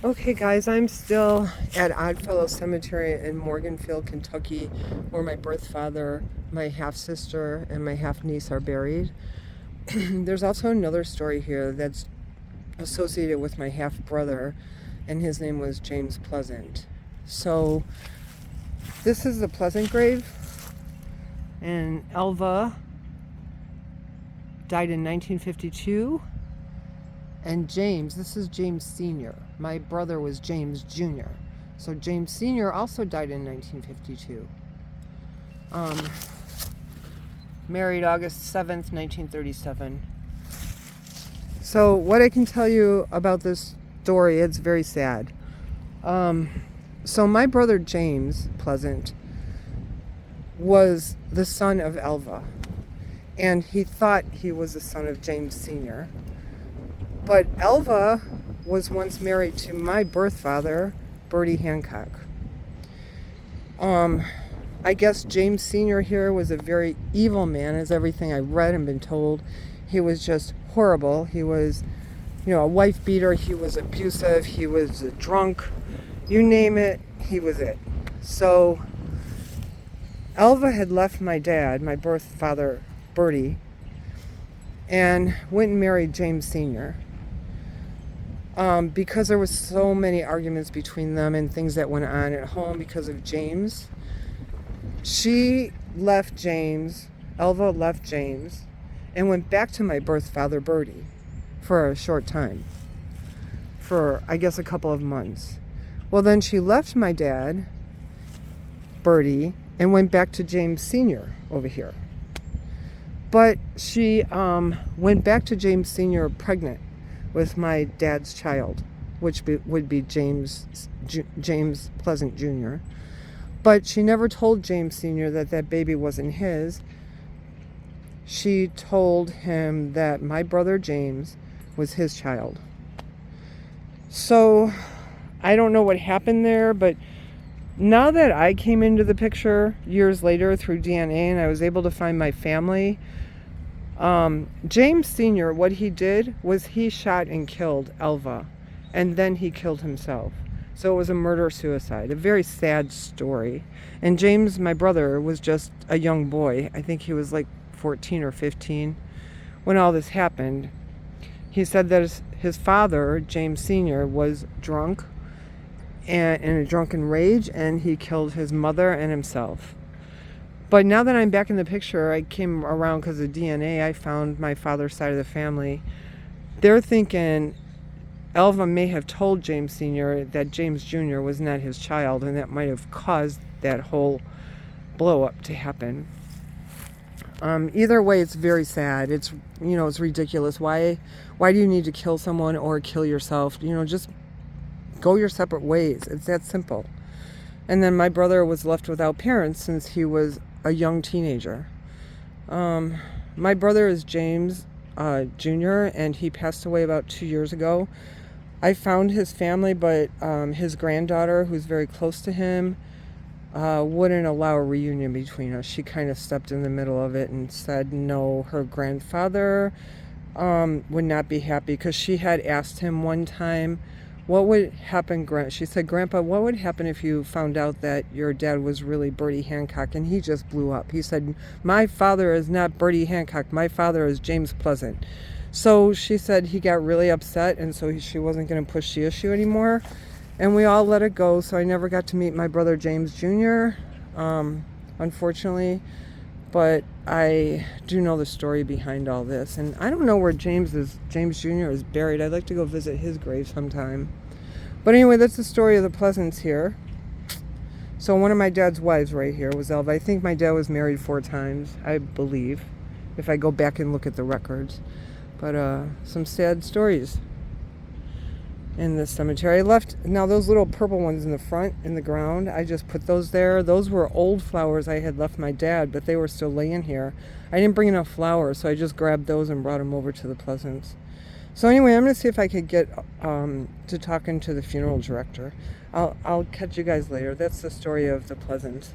Okay, guys, I'm still at Oddfellows Cemetery in Morganfield, Kentucky, where my birth father, my half sister, and my half niece are buried. There's also another story here that's associated with my half brother, and his name was James Pleasant. So, this is the Pleasant grave, and Elva died in 1952. And James, this is James Sr. My brother was James Jr. So James Sr. also died in 1952. Married August 7th, 1937. So what I can tell you about this story, it's very sad. So my brother James Pleasant was the son of Elva. And he thought he was the son of James Sr. But Elva was once married to my birth father, Bertie Hancock. I guess James Sr. here was a very evil man, as everything I read and been told. He was just horrible. He was, a wife beater. He was abusive. He was a drunk. You name it, he was it. So Elva had left my dad, my birth father, Bertie, and went and married James Sr. Because there was so many arguments between them and things that went on at home because of James. She left James, Elva left James, and went back to my birth father, Bertie, for a short time. For, I guess, a couple of months. Well, then she left my dad, Bertie, and went back to James Sr. over here. But she went back to James Sr. pregnant with my dad's child, which would be James Pleasant Jr. But she never told James Sr. that baby wasn't his. She told him that my brother James was his child. So I don't know what happened there, but now that I came into the picture years later through DNA and I was able to find my family, James Sr., what he did was he shot and killed Elva, and then he killed himself. So it was a murder-suicide, a very sad story. And James, my brother, was just a young boy. I think he was like 14 or 15 when all this happened. He said that his father, James Sr., was drunk and in a drunken rage, and he killed his mother and himself. But now that I'm back in the picture, I came around because of DNA. I found my father's side of the family. They're thinking Elva may have told James Sr. that James Jr. was not his child, and that might have caused that whole blow up to happen. Either way, it's very sad. It's ridiculous. Why do you need to kill someone or kill yourself? Just go your separate ways. It's that simple. And then my brother was left without parents since he was a young teenager. My brother is James Jr., and he passed away about 2 years ago. I found his family, but his granddaughter, who's very close to him, wouldn't allow a reunion between us. She kind of stepped in the middle of it and said no, her grandfather would not be happy, because she had asked him one time, what would happen, she said, Grandpa, what would happen if you found out that your dad was really Bertie Hancock? And he just blew up. He said, my father is not Bertie Hancock. My father is James Pleasant. So she said he got really upset, and so she wasn't going to push the issue anymore. And we all let it go, so I never got to meet my brother James Jr., unfortunately. But I do know the story behind all this. And I don't know where James Jr. is buried. I'd like to go visit his grave sometime. But anyway, that's the story of the Pleasants here. So one of my dad's wives right here was Elva. I think my dad was married 4 times, I believe, if I go back and look at the records. But some sad stories in the cemetery. I left, now those little purple ones in the front, in the ground, I just put those there. Those were old flowers I had left my dad, but they were still laying here. I didn't bring enough flowers, so I just grabbed those and brought them over to the Pleasants. So anyway, I'm going to see if I could get to talking to the funeral director. I'll catch you guys later. That's the story of the Pleasants.